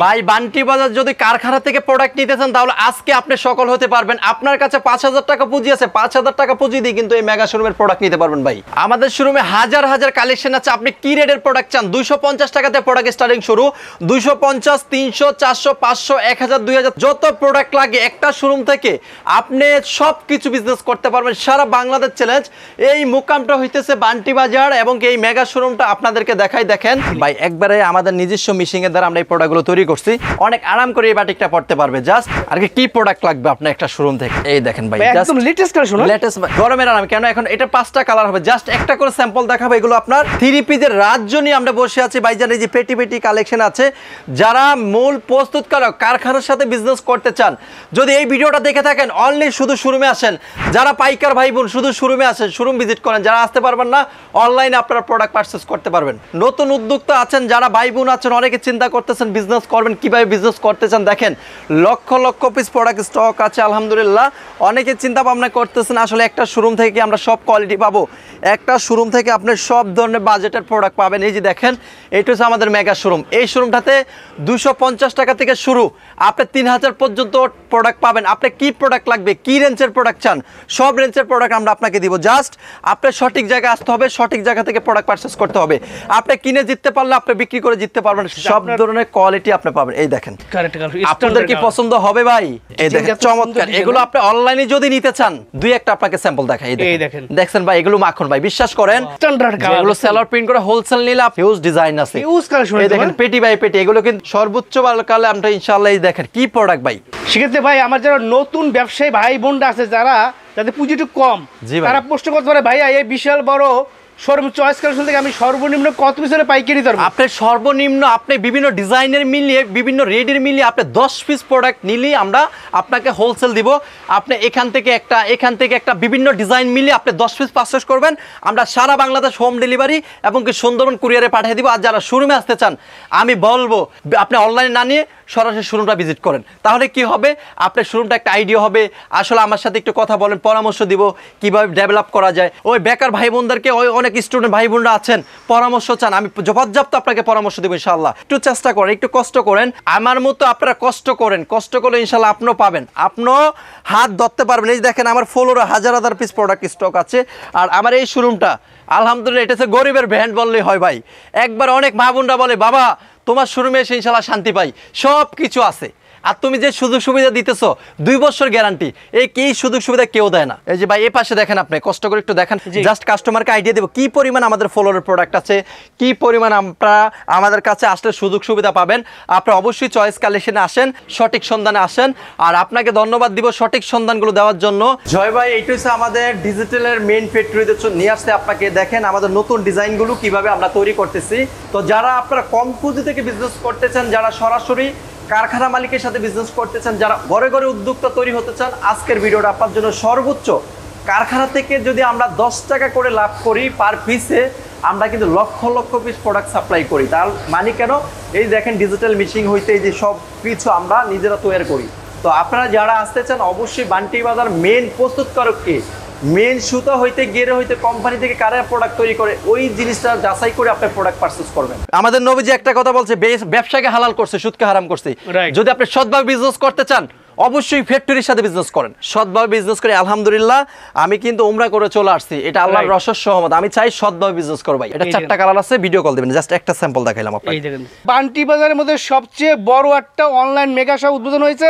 ভাই বান্টি বাজার যদি কারখানা থেকে প্রোডাক্ট নিতে চান তাহলে আজকে আপনি সকল হতে পারবেন। আপনার কাছে 5000 টাকা পুঁজি আছে, 5000 টাকা পুঁজি দিয়ে কিন্তু এই মেগা শোরুমের প্রোডাক্ট নিতে পারবেন ভাই। আমাদের শোরুমে হাজার হাজার কালেকশন আছে। আপনি কি রেটের প্রোডাক্ট চান? 250 টাকাতে প্রোডাক্ট স্টার্টিং শুরু, 250, 300, 400, 500, 1000, 2000 যত প্রোডাক্ট লাগে একটা শোরুম থেকে আপনি সব কিছু বিজনেস করতে পারবেন। সারা বাংলাদেশ চ্যালেঞ্জ। এই মুকামটা হইতেছে বান্টি বাজার এবং এই মেগা শোরুমটা আপনাদেরকে দেখাই। দেখেন ভাই একবারে আমাদের নিজস্ব মেশিং এর দ্বারা আমরা এই প্রোডাক্টগুলো তৈরি করছি। অনেক আরাম করে এই বাটিকটা পড়তে পারবে। জাস্ট আর কি প্রোডাক্ট লাগবে আপনার একটা শোরুম থেকে? এই দেখেন ভাই একদম লেটেস্ট কালেকশন, লেটেস্ট গরমের আরাম। কেন এখন এটা 5টা কালার হবে। জাস্ট একটা করে স্যাম্পল দেখাবো। এগুলো আপনার 3 পিসের রাজ্য নিয়ে আমরা বসে আছি ভাইজান। এই যে পেটি পেটি কালেকশন আছে। যারা মূল প্রস্তুতকারক কারখানার সাথে বিজনেস করতে চান, যদি এই ভিডিওটা দেখে থাকেন অনলি শুধু শোরুমে আসেন। যারা পাইকার ভাই বোন শুধু শোরুমে আসেন, শোরুম ভিজিট করেন। যারা আসতে পারবেন না অনলাইনে আপনারা প্রোডাক্ট পারচেজ করতে পারবেন। নতুন উদ্যোক্তা আছেন, যারা ভাই বোন আছেন, অনেকে চিন্তা করতেছেন বিজনেস করবেন, কিভাবে বিজনেস করতে চান। দেখেন lakh lakh piece product stock আছে আলহামদুলিল্লাহ। অনেকে চিন্তা ভাবনা করতেছেন আসলে একটা শোরুম থেকে কি আমরা সব কোয়ালিটি পাবো? একটা শোরুম থেকে আপনি সব ধরনের বাজেটের প্রোডাক্ট পাবেন। এই যে দেখেন এটা হচ্ছে আমাদের মেগা শোরুম। এই শোরুমটাতে 250 টাকা থেকে শুরু, আপনি 3000 পর্যন্ত প্রোডাক্ট পাবেন। আপনি কি প্রোডাক্ট লাগবে, কি রেঞ্জের প্রোডাক্ট চান, সব রেঞ্জের প্রোডাক্ট আমরা আপনাকে দিব। জাস্ট আপনার সঠিক জায়গায় আসতে হবে, সঠিক জায়গা থেকে প্রোডাক্ট পারচেজ করতে হবে। আপনি কিনে জিততে পারলে আপনি বিক্রি করে জিততে পারবেন। সব ধরনের কোয়ালিটি আপনি পাবেন। এই দেখেন আপনাদের কি পছন্দ হবে ভাই? এই দেখেন চমৎকার। এগুলো আপনি অনলাইনে যদি নিতে চান দুই একটা আপনাকে স্যাম্পল দেখাই। এই দেখেন দেখছেন ভাই এগুলো মাখন ভাই, বিশ্বাস করেন এগুলো সেলর প্রিন্ট করে হোলসেল নিলে হিউজ ডিজাইন আছে। এই দেখেন পেটি বাই পেটি, এগুলো কিন্তু সর্বোচ্চ কালে আমরা ইনশাআল্লাহ। এই দেখেন কি প্রোডাক্ট ভাই। সেক্ষেত্রে ভাই আমার যারা নতুন ব্যবসায়ী ভাই বোনরা আছে, যারা যাদের পুঁজি একটু কম, তারা প্রশ্ন করতে পারে ভাইয়া এই বিশাল বড় শোরুম চয়েস কালেকশন থেকে আমি সর্বনিম্ন কত পিসের পাইকারি ধরবো? আপনি সর্বনিম্ন আপনি বিভিন্ন ডিজাইনের মিলিয়ে বিভিন্ন রেডের মিলিয়ে আপনি 10 পিস প্রোডাক্ট নিলেই আমরা আপনাকে হোলসেল দিব। আপনি এখান থেকে একটা বিভিন্ন ডিজাইন মিলিয়ে আপনি 10 পিস পারচেজ করবেন। আমরা সারা বাংলাদেশ হোম ডেলিভারি এবং কি সুন্দরবন কুরিয়ারে পাঠিয়ে দিব। আর যারা শোরুমে আসতে চান আমি বলবো আপনি অনলাইনে না নিয়ে সরাসরি শোরুমটা ভিজিট করেন। তাহলে কি হবে, আপনার শোরুমটা একটা আইডিয়া হবে। আসলে আমার সাথে একটু কথা বলেন, পরামর্শ দিব কিভাবে ডেভেলপ করা যায়। ওই বেকার ভাই বোনদেরকে অনেক স্টুডেন্ট ভাই বোনরা আছেন পরামর্শ চান, আমি পর্যাপ্ত আপনাকে পরামর্শ দেবো ইনশাআল্লাহ। একটু চেষ্টা করেন, একটু কষ্ট করেন। আমার মতো আপনারা কষ্ট করেন, কষ্ট করলে ইনশাআল্লাহ আপনিও পাবেন, আপনিও হাত ধরতে পারবেন। এই দেখেন আমার ফ্লোরে হাজার হাজার পিস প্রোডাক্ট স্টক আছে। আর আমার এই শোরুমটা আলহামদুলিল্লাহ এটা হচ্ছে গরিবের ব্র্যান্ড বললেই হয় ভাই। একবার অনেক মা বোনরা বলে বাবা তোমার শোরুমে এসে ইনশাআল্লাহ শান্তি পাই, সব কিছু আছে। আর তুমি যে সুযোগ সুবিধা দিতেছো 2 বছর গ্যারান্টি, এই কি সুযোগ সুবিধা কেউ দেয় না। এই যে ভাই এই পাশে দেখেন, আপনি কষ্ট করে একটু দেখেন। জাস্ট কাস্টমারকে আইডিয়া দেবো কি পরিমাণ আমাদের ফলোয়ারের প্রোডাক্ট আছে, কি পরিমাণ আপনারা আমাদের কাছে আসলে সুযোগ সুবিধা পাবেন। আপনারা অবশ্যই চয়েস কালেকশনে আসেন, সঠিক সন্ধানে আসেন। আর আপনাকে ধন্যবাদ দিব সঠিক সন্ধানগুলো দেওয়ার জন্য। জয় ভাই এইটা হচ্ছে আমাদের ডিজিটালের মেইন ফ্যাক্টরিতে নিয়ে আসতে আপনাকে দেখেন আমাদের নতুন ডিজাইনগুলো কিভাবে আমরা তৈরি করতেছি। তো যারা আপনারা কম পুঁজি থেকে বিজনেস করতে চান, যারা সরাসরি কারখানা মালিকের সাথে বিজনেস করতে চান, যারা ঘরে ঘরে উদ্যোক্তা তৈরি হতে চান, আজকের ভিডিওটা আপনার জন্য সর্বোচ্চ। কারখানা থেকে যদি আমরা 10 টাকা করে লাভ করি পার পিসে, আমরা কিন্তু lakh lakh piece product supply করি। তার মানে কেন, এই দেখেন ডিজিটাল মেশিন হইতে এই যে সব কিছু আমরা নিজেরা তৈরি করি। তো আপনারা যারা আসতে চান অবশ্যই বান্টি বাজার মেন প্রস্তুতকারককে, মেন সুতা হইতে গেরে হইতে কোম্পানি থেকে কারা প্রোডাক্ট তৈরি করে ওই জিনিসটা যাচাই করে আপনি প্রোডাক্ট পারচেজ করবেন। আমাদের নবীজি একটা কথা বলছে, ব্যবসাকে হালাল করছে, সুদকে হারাম করছে। যদি আপনি সৎভাবে বিজনেস করতে চান অবশ্যই ফ্যাক্টরির সাথে বিজনেস করেন, সৎভাবে বিজনেস করে। আলহামদুলিল্লাহ আমি কিন্তু উমরা করে চলে আসছি, এটা আল্লাহর রহস্য সহমত। আমি চাই সৎভাবে বিজনেস করব ভাই। এটা 4টা কালার আছে, ভিডিও কল দিবেন। জাস্ট একটা স্যাম্পল দেখাইলাম আপনাকে। এই দেখেন বান্টি বাজারের মধ্যে সবচেয়ে বড় একটা অনলাইন মেগা শপ উদ্বোধন হয়েছে,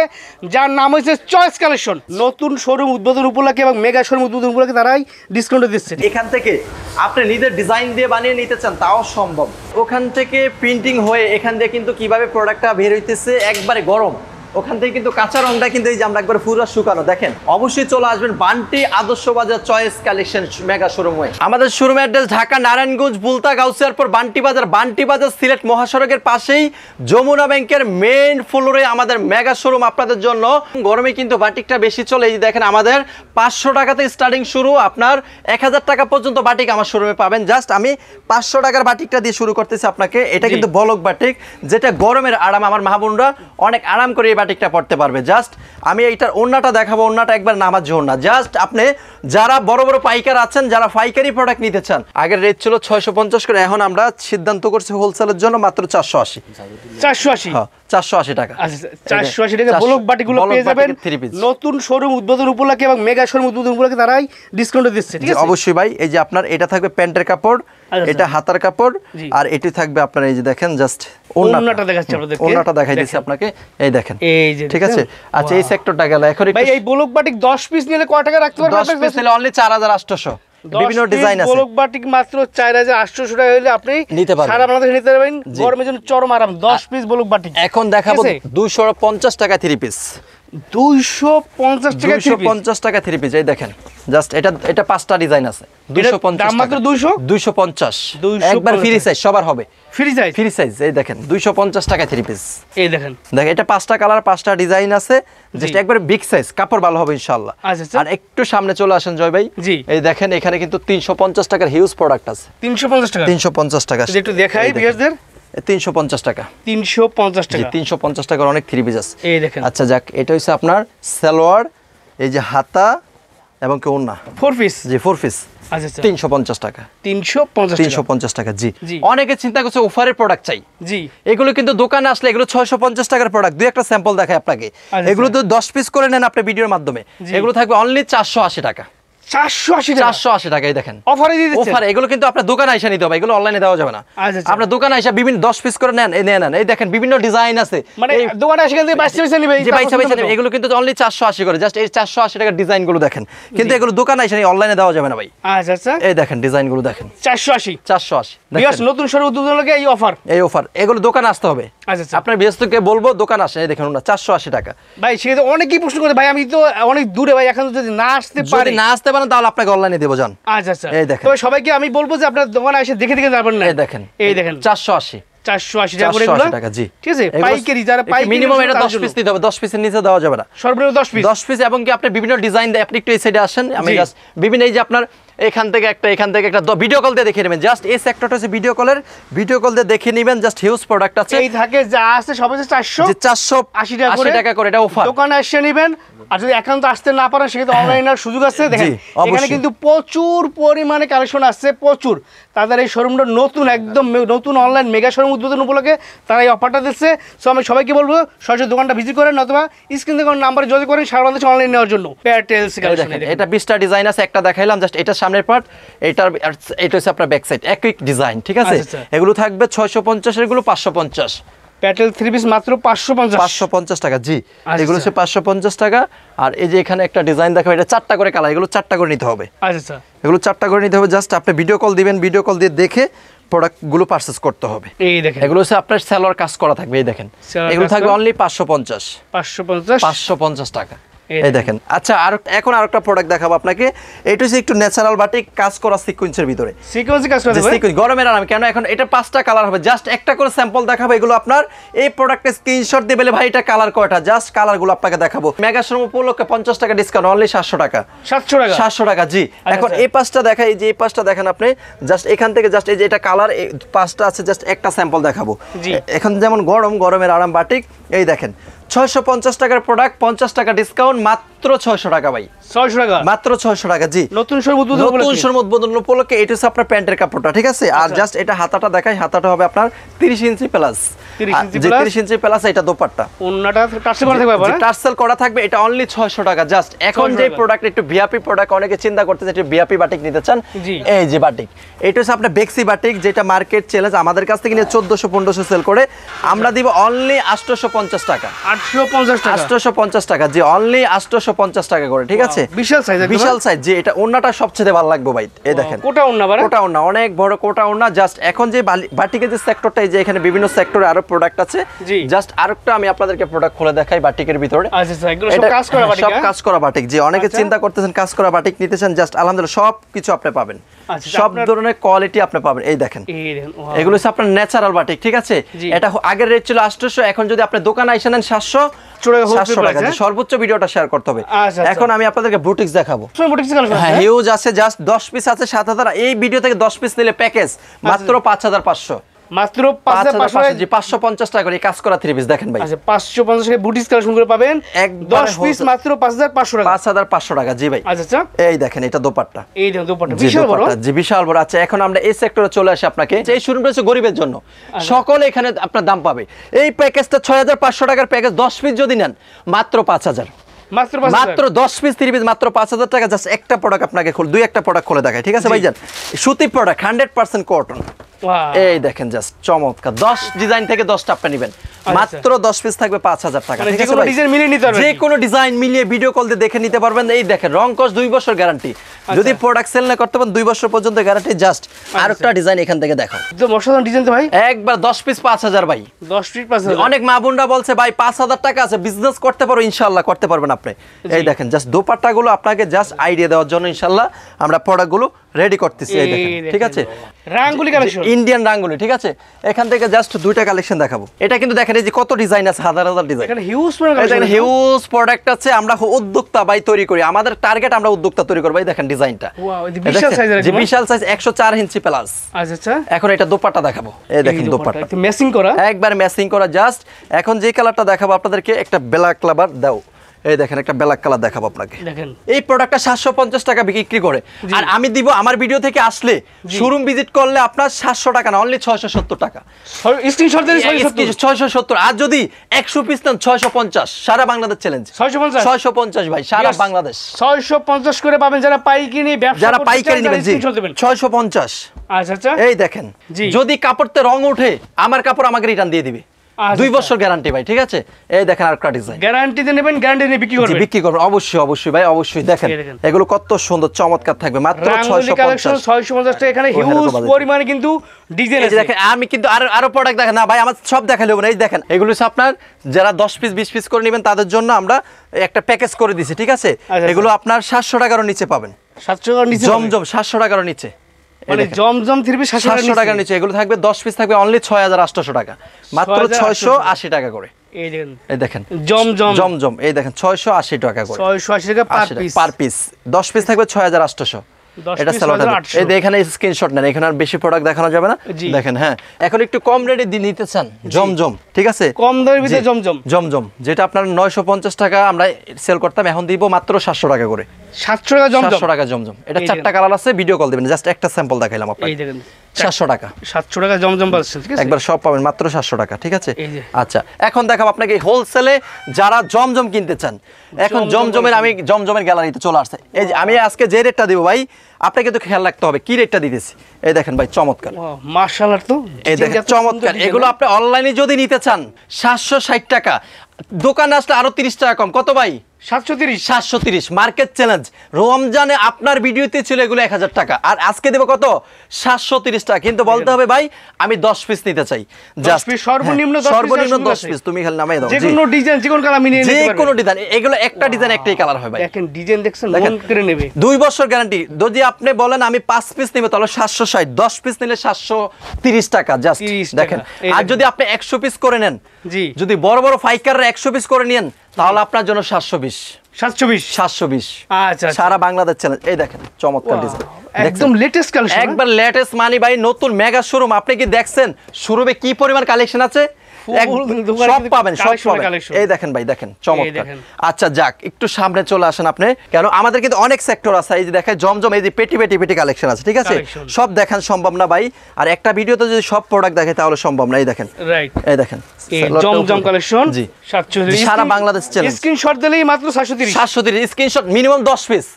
যার নাম হয়েছে চয়েস কালেকশন। নতুন শোরুম উদ্বোধন উপলক্ষে এবং মেগা শোরুম উদ্বোধন উপলক্ষে তারাই ডিসকাউন্ট দিচ্ছে। এখান থেকে আপনি নিজের ডিজাইন দিয়ে বানিয়ে নিতে চান তাও সম্ভব। ওখান থেকে প্রিন্টিং হয়ে এখান দিয়ে কিন্তু কিভাবে প্রোডাক্টটা বের হইতেছে একবারে গরম, ওখান থেকে কিন্তু কাঁচা রংটা কিন্তু এই যে আমরা একবার পুরো শুকানো। দেখেন অবশ্যই চলে আসবেন বান্টি আদর্শ বাজার চয়েস কালেকশন মেগা শোরুমে। আমাদের শোরুমের অ্যাড্রেস ঢাকা নারায়ণগঞ্জ বুলতা গাউসিয়ার পর বান্টি বাজার সিলেট মহাসড়কের পাশেই যমুনা ব্যাংকের মেইন ফ্লোরে আমাদের মেগা শোরুম আপনাদের জন্য। গরমে কিন্তু বাটিকটা বেশি চলে। এই দেখেন আমাদের 500 টাকাতে স্টার্টিং শুরু, আপনার 1000 টাকা পর্যন্ত বাটিক আমার শোরুমে পাবেন। জাস্ট আমি 500 টাকার বাটিকটা দিয়ে শুরু করতেছি আপনাকে। এটা কিন্তু বলক বাটিক, যেটা গরমের আরাম। আমার মা বোনরা অনেক আরাম করে বাটিকটা পড়তে পারবে। জাস্ট আমি এইটার ওন্নাটা দেখাবো, ওন্নাটা একবার নামাজ ওন্না। জাস্ট আপনি যারা বড় বড় পাইকার আছেন, যারা পাইকারি প্রোডাক্ট নিতে চান, আগের রেট ছিল 650 করে, এখন আমরা সিদ্ধান্ত করছি হোলসেলের জন্য মাত্র 480। 480 টাকা। আচ্ছা 480 টাকা ব্লক বাটিকগুলো পেয়ে যাবেন নতুন শোরুম উদ্বোধন উপলক্ষে এবং মেগা শোরুম উদ্বোধন উপলক্ষে তারাই ডিসকাউন্ট দিচ্ছে, ঠিক আছে? অবশ্যই ভাই, এই যে আপনার এটা থাকবে প্যান্টের কাপড়, এটা হাতার কাপড়, আর এটি থাকবে আপনার এই যে দেখেন জাস্ট ওন্নাটা দেখাচ্ছি আপনাদেরকে, ওন্নাটা দেখাই দিচ্ছি আপনাকে, এই দেখেন, এই যে ঠিক আছে। আচ্ছা এই সেক্টরটা গেল। এখন ভাই এই ব্লক বাটিক 10 পিস নিলে কত টাকা রাখতে পারবেন? 10 পিস নিলে অনলি 4800। বিভিন্ন ডিজাইন আছে। ব্লক বাটিক মাত্র 4800 টাকা হলে আপনি নিতে পারবেন, সারা বাংলাদেশে নিতে পারবেন, গরমের জন্য চরম আরাম। 10 পিস ব্লক বাটিক এখন দেখাবো 250 টাকা 3 পিস। 250 টাকা 250 টাকা 3 পিস, এই দেখেন জাস্ট এটা 5টা ডিজাইন আছে। 250 দাম মাত্র 250 একবার ফ্রি সাইজ সবার হবে, ফ্রি সাইজ। এই দেখেন 250 টাকা 3 পিস, এই দেখেন এটা 5টা কালার 5টা ডিজাইন আছে, জাস্ট একবার বিগ সাইজ, কাপড় ভালো হবে ইনশাআল্লাহ। আর একটু সামনে চলে আসেন জয় ভাই, এই দেখেন এখানে কিন্তু 350 টাকার হিউজ প্রোডাক্ট আছে। 350 টাকা একটু দেখাই ভিউয়ারদের। 350 টাকা, 350 টাকা, 350 টাকার অনেক 3 পিস আছে, এই দেখেন। আচ্ছা যাক, এটা হচ্ছে আপনার সালোয়ার, এই যে হাতা এবং কি ওন্না 4 পিস, জি 4 পিস। আচ্ছা 350 টাকা, 350 টাকা। জি অনেকে চিন্তা করছে অফারের প্রোডাক্ট চাই, জি এগুলো কিন্তু দোকানে আসলে এগুলো 650 টাকার প্রোডাক্ট। দুই একটা স্যাম্পল দেখাই আপনাকে, এগুলো তো 10 পিস করে নেন আপনি ভিডিওর মাধ্যমে, এগুলো থাকবে অনলি 480 টাকা। 480 টাকা, এই দেখেন অফারে দিয়ে দিচ্ছেন। অফারে এগুলো কিন্তু আপনার দোকানে আইসা নিতে হবে, এগুলো অনলাইনে দেওয়া যাবে না। আপনার দোকানে আইসা বিভিন্ন 10 পিস করে নেন, এই দেখেন বিভিন্ন ডিজাইন আছে, মানে দোকানে এসে কিন্তু বাইসা নিবে, যে বাইসা নিবে। এগুলো কিন্তু অনলি 480 করে, জাস্ট এই 480 টাকার ডিজাইন গুলো দেখেন, কিন্তু এগুলো দোকানে আইসা অনলাইনে দেওয়া যাবে না ভাই। আচ্ছা আচ্ছা, এই দেখেন ডিজাইন গুলো দেখেন, 480 বিয়াস নতুন শুরু উদ্বোধন লাগে এই অফার, এগুলো দোকানে আসতে হবে। আচ্ছা আপনার বিয়াসকে বলবো দোকানে আসে, এই দেখেন না 480 টাকা। ভাই সেটা অনেকেই প্রশ্ন করে, ভাই আমি তো অনেক দূরে, ভাই এখন যদি না আসতে পারি, তাহলে আপনাকে অনলাইনে দেবো যান। আচ্ছা আচ্ছা, এই দেখেন, তবে সবাইকে আমি বলবো যে আপনার দোকানে এসে দেখে যাবেন না। এই দেখেন 480 টাকা, জি ঠিক আছে। পাইকারি যারা পাইকারি মিনিমাম এটা 10 পিস দিতে হবে, 10 পিসের নিচে দেওয়া যাবে না, সর্বনিম্ন 10 পিস। এবং কি আপনি বিভিন্ন ডিজাইন দেয়, আপনি একটু এই সাইডে আসেন, আমি জাস্ট বিভিন্ন এই যে আপনার এখান থেকে একটা ভিডিও কল দিয়ে দেখে নেবেন, জাস্ট এই সেক্টরটা হচ্ছে ভিডিও কল দিয়ে দেখে নেবেন, জাস্ট হিউজ প্রোডাক্ট আছে। এই থাকে যা আছে সব হচ্ছে 480 টাকা করে, এটা অফার। দোকানে এসে নেবেন, আর যদি একান্ত আসতে না পারেন সেক্ষেত্রে অনলাইনের সুযোগ আছে। দেখেন এখানে কিন্তু প্রচুর পরিমাণে কালেকশন আছে, প্রচুর। তাদের এই শোরুমটা নতুন, একদম নতুন অনলাইন মেগা শোরুম উদ্বোধন উপলক্ষে তারা এই অফারটা দিচ্ছে। সো আমি সবাইকে বলবো সরাসরি দোকানটা ভিজিট করেন, অথবা স্ক্রিন থেকে নাম্বারে যোগাযোগ করেন সারা বাংলাদেশে অনলাইন নেওয়ার জন্য। প্যাটেলস কালেকশন, এটা 20টা ডিজাইন আছে, একটা দেখাইলাম জাস্ট, এটা সামনের পার্ট, এটা হচ্ছে আপনার ব্যাক সাইড, একই ডিজাইন, ঠিক আছে। এগুলো থাকবে 650, এগুলো 550। প্যাটেল 3 পিস মাত্র 550 টাকা, জি এগুলো হচ্ছে 550 টাকা। আর এই যে এখানে একটা ডিজাইন দেখাবো, এটা 4টা করে কালার, এগুলো 4টা করে নিতে হবে। আচ্ছা এগুলো 4টা করে নিতে হবে, জাস্ট আপনি ভিডিও কল দিবেন, ভিডিও কল দিয়ে দেখে প্রোডাক্টগুলো পারচেজ করতে হবে। এই দেখেন এগুলো হচ্ছে আপনার সেলর কাজ করা থাকবে, এই দেখেন এগুলো থাকবে অনলি 550 টাকা। এই দেখেন। আচ্ছা আর এখন আরেকটা প্রোডাক্ট দেখাবো আপনাকে, এটা হচ্ছে একটু ন্যাচারাল বাটিক কাজ করা সিকোয়েন্সের ভিতরে, সিকোয়েন্সে কাজ করা হবে, সিকোয়েন্স গরমের আরাম। কেন এখন এটা 5টা কালার হবে, জাস্ট একটা করে স্যাম্পল দেখাবো। এগুলো আপনার এই প্রোডাক্টের স্ক্রিনশট দিয়ে বলে ভাই এটা কালার কয়টা, জাস্ট কালারগুলো আপনাকে দেখাবো। মেগা শোরুম উপলক্ষে 50 টাকা ডিসকাউন্ট, অনলি 700 টাকা। 700 টাকা, জি। এখন এই 5টা দেখাই, এই যে এই 5টা দেখেন আপনি, জাস্ট এখান থেকে জাস্ট এই যে এটা কালার 5টা আছে, জাস্ট একটা স্যাম্পল দেখাবো। এখন যেমন গরমের আরাম বাটিক, এই দেখেন 650 টাকার প্রোডাক্ট, 50 টাকা ডিসকাউন্ট, মাত্র 600 টাকা ভাই। 600 টাকা, মাত্র 600 টাকা, জি। নতুন শোরুম উদ্বোধন উপলক্ষে এটা হচ্ছে আপনার প্যান্টের কাপড়টা, ঠিক আছে। আর জাস্ট এটা হাতাটা দেখাই, হাতাটা হবে আপনার 30 ইঞ্চি প্লাস, 30 ইঞ্চি প্লাস। এটা দোপাট্টা, ওন্নাটা টার্সেল করা থাকবে, এটা অনলি 600 টাকা, জাস্ট। এখন যে প্রোডাক্ট একটু ভিআইপি প্রোডাক্ট, অনেকে চিন্তা করতেছে একটু ভিআইপি বাটিক নিতে চান, এই যে বাটিক, এটা হচ্ছে আপনার বেক্সি বাটিক, যেটা মার্কেট চ্যালেঞ্জ, আমাদের কাছ থেকে নিয়ে 1400-1500 সেল করে, আমরা দিব অনলি 850 টাকা। 850 টাকা, জি অনলি 850 টাকা করে, ঠিক আছে। বিশাল সাইজ, জি। এটা ওন্নাটা সবচেয়ে ভালো লাগবে ভাই, এই দেখেন কোটা ওন্না, অনেক বড় কোটা ওন্না। জাস্ট এখন যে বাটিকের যে সেক্টরটা, এই যে এখানে বিভিন্ন সেক্টরে আরো প্রোডাক্ট আছে, জাস্ট আরেকটা আমি আপনাদেরকে প্রোডাক্ট খুলে দেখাই বাটিকের ভিতরে। সব কাজ করা বাটিক, জি। অনেকে চিন্তা করতেছেন কাজ করা বাটিক নিতে চান, জাস্ট আলহামদুলিল্লাহ সব কিছু আপনি পাবেন, সব ধরনের কোয়ালিটি আপনি পাবেন। এই দেখেন এগুলো হচ্ছে আপনার ন্যাচারাল বাটিক, ঠিক আছে। এটা আগের রেট ছিল 800, এখন যদি আপনি দোকানে এসে নেন 700 টাকা, সর্বোচ্চ ভিডিওটা শেয়ার করতে হবে। এখন আমি আপনাদেরকে বুটিক্স দেখাবো, হ্যাঁ হিউজ আছে, জাস্ট 10 পিস আছে 7000। এই ভিডিও থেকে 10 পিস নিলে প্যাকেজ মাত্র 5500। মাত্র 5500 জি 550 টাকা করে এই কাজ করা থ্রি পিস দেখেন ভাই। আচ্ছা 550 টাকা বুটিস কালেকশন করে পাবেন 10 পিস মাত্র 5500 টাকা। 5500 টাকা জি ভাই। আচ্ছা আচ্ছা এই দেখেন এটা দোপাট্টা, এই দেখুন দোপাট্টা বিশাল বড়, জি বিশাল বড়। আচ্ছা এখন আমরা এই সেক্টরে চলে আসি আপনাকে, এই শোরুম রয়েছে গরিবের জন্য, সকলে এখানে আপনার দাম পাবে। এই প্যাকেজটা 6500 টাকার প্যাকেজ 10 পিস যদি নেন মাত্র 5000, মাত্র 10 পিস 3 পিস মাত্র 5000 টাকা। জাস্ট একটা প্রোডাক্ট আপনাকে দুই একটা প্রোডাক্ট খুলে দেখায়, ঠিক আছে ভাইজান? সুতি প্রোডাক্ট 100% কটন। এই দেখেন জাস্ট চমৎকার, 10 ডিজাইন থেকে 10টা আপনি নেবেন, মাত্র 10 পিস থাকবে 5000 টাকা, ঠিক আছে ভাই? ডিজাইন মিলিয়ে নিতে পারবেন, যে কোনো ডিজাইন মিলিয়ে ভিডিও কল দিয়ে দেখে নিতে পারবেন। এই দেখেন রং কস 2 বছর গ্যারান্টি, যদি প্রোডাক্ট সেল না করতে পারেন 2 বছর পর্যন্ত গ্যারান্টি। জাস্ট আরেকটা ডিজাইন এখান থেকে দেখো, একদম অসাধারণ ডিজাইন তো ভাই। একবার 10 পিস 5000 ভাই, 10 পিস 5000। অনেক মা বোনরা বলছে ভাই 5000 টাকা আছে বিজনেস করতে পারো, ইনশাআল্লাহ করতে পারবেন আপনি। এই দেখেন জাস্ট দোপাট্টাগুলো আপনাকে জাস্ট আইডিয়া দেওয়ার জন্য ইনশাআল্লাহ আমরা প্রোডাক্টগুলো রেডি করতেছি। এই দেখেন, ঠিক আছে? রাঙ্গুলি কালেকশন, ইন্ডিয়ান রাঙ্গুলি, ঠিক আছে? এখান থেকে জাস্ট দুইটা কালেকশন দেখাবো। এটা কিন্তু দেখেন এই যে কত ডিজাইন আছে, হাজার হাজার ডিজাইন, এখানে হিউজ কালেকশন, হিউজ প্রোডাক্ট আছে। আমরা উদ্যোক্তা ভাই তৈরি করি, আমাদের টার্গেট আমরা উদ্যোক্তা তৈরি করব। এই দেখেন ডিজাইনটা, ওয়াও এই বিশাল সাইজের, যে বিশাল সাইজ 104 ইঞ্চি প্লাস। আচ্ছা আচ্ছা এখন এটা দোপাট্টা দেখাবো, এই দেখেন দোপাট্টা একটু ম্যাচিং করা, একবার ম্যাচিং করা। জাস্ট এখন যে কালারটা দেখাবো আপনাদেরকে একটা ব্ল্যাক কালার দাও, এই দেখেন একটা ব্ল্যাক কালার দেখাবো আপনাকে। দেখেন এই প্রোডাক্টটা 750 টাকা বিক্রি করে, আর আমি দিব আমার ভিডিও থেকে আসলে শোরুম ভিজিট করলে আপনার 700 টাকা না, অনলি 670 টাকা। স্ক্রিনশট দিলে 670, আর যদি 100 পিস নেন 650, সারা বাংলাদেশ চ্যালেঞ্জ। 650 ভাই, সারা বাংলাদেশ 650 করে পাবেন যারা পাইকারি ব্যবসা, যারা পাইকারি নেবেন জি 650। আচ্ছা আচ্ছা এই দেখেন, যদি কাপড়তে রং ওঠে আমার কাপড় আমাকে রিটার্ন দিয়ে দিবে, 2 বছর গ্যারান্টি ভাই, ঠিক আছে? এই দেখেন আরেকটা ডিজাইন, গ্যারান্টি দিয়ে নেবেন, গ্যারান্টি নিয়ে বিক্রি করবেন, বিক্রি করবেন অবশ্যই অবশ্যই ভাই, অবশ্যই। দেখেন এগুলো কত সুন্দর চমৎকার থাকবে, মাত্র 650 টাকা। এখানে হিউজ পরিমাণে কিন্তু ডিজাইন আছে। দেখেন আমি কিন্তু আরো প্রোডাক্ট দেখেন না ভাই, আমার সব দেখালে হবে না। এই দেখেন এগুলো হচ্ছে আপনার যারা 10 পিস 20 পিস করে নেবেন তাদের জন্য আমরা একটা প্যাকেজ করে দিছি, ঠিক আছে? এগুলো আপনার 700 টাকার নিচে পাবেন, 700 টাকার নিচে, জমজম 700 টাকার নিচে, মানে জমজম 3 পিস 700 টাকার নিচে। এগুলো থাকবে 10 পিস থাকবে অনলি 6800 টাকা, মাত্র 680 টাকা করে। এই দেখেন জমজম, এই দেখেন 680 টাকা করে, 680 টাকা পার পিস। 10 পিস থাকবে 6800। এটা সালোয়ার, এই যে এখানে স্ক্রিনশট নেন, এখানে আর বেশি প্রোডাক্ট দেখানো যাবে না। দেখেন হ্যাঁ, এখন একটু কম রেটে নিতে চান জমজম, ঠিক আছে? কম দামের ভিতরে জমজম যেটা আপনার 950 টাকা আমরা সেল করতাম, এখন দিব মাত্র 700 টাকা করে। 700 টাকা জমজম, 700 টাকা জমজম। এটা 4টা কালার আছে, ভিডিও কল দিবেন, জাস্ট একটা স্যাম্পল দেখাইলাম আপনাকে। এই দেখেন 700 টাকা, 700 টাকা জমজম পাচ্ছেন, ঠিক আছে? একবার সব পাবেন মাত্র 700 টাকা, ঠিক আছে? আচ্ছা এখন দেখাবো আপনাকে হোলসেলে যারা জমজম কিনতে চান। এখন জমজমের গ্যালারিতে চলে আসছে। এই যে আমি আজকে যে রেটটা দিব ভাই, আপনাকে তো খেয়াল রাখতে হবে কি রেটটা দিতেছি। এই দেখেন ভাই চমৎকার, মাশাআল্লাহ, তো এই দেখেন চমৎকার। এগুলো আপনি অনলাইনে যদি নিতে চান 760 টাকা, দোকানে আসলে আরো 30 টাকা কম। কত ভাই? 730। Market challenge. রমজানে আপনার ভিডিওতে ছিল এগুলো 1000 টাকা, আর আজকে দেব কত? 730 টাকা। কিন্তু বলতে হবে ভাই আমি 10 পিস নিতে চাই, জাস্ট সর্বনিম্ন 10 পিস। তুমি খালি নামাই দাও, যে কোনো ডিজাইন, যে কোনো কালার মিলিয়ে নিতে পারবেন, যে কোনো ডিজাইন। এগুলো একটা ডিজাইন একটাই কালার হয় ভাই। দেখেন ডিজাইন দেখছেন, মন করে নেবে। 2 বছর গ্যারান্টি। যদি আপনি বলেন আমি 5 পিস নেব তাহলে 760, 10 পিস নিলে 730 টাকা জাস্ট। দেখেন আর যদি আপনি 100 পিস করে নেন, জি যদি বড় বড় ফাইকাররা 100 পিস করে নেন তাহলে আপনার জন্য 720। আচ্ছা, সারা বাংলাদেশ চ্যালেঞ্জ। এই দেখেন চমৎকার ডিজাইন, একদম লেটেস্ট কালেকশন, একবার লেটেস্ট মানি ভাই, নতুন মেগা শোরুম। আপনি কি দেখছেন শোরুমে কি পরিমাণ কালেকশন আছে? সব পাবেন। এই দেখেন ভাই, দেখেন চমৎকার। আচ্ছা যাক, একটু সামনে চলে আসেন আপনি, কেন আমাদের কিন্তু অনেক সেক্টর আছে। এই যে দেখেন জমজম, এই যে পেটি কালেকশন আছে, ঠিক আছে? সব দেখান সম্ভব না ভাই, আর একটা ভিডিওতে যদি সব প্রোডাক্ট দেখে তাহলে সম্ভব না। এই দেখেন, এই দেখেন জমজম কালেকশন, 730, সারা বাংলাদেশ চ্যালেঞ্জ। স্ক্রিনশট দিলেই মাত্র 730। Screenshot minimum 10 piece.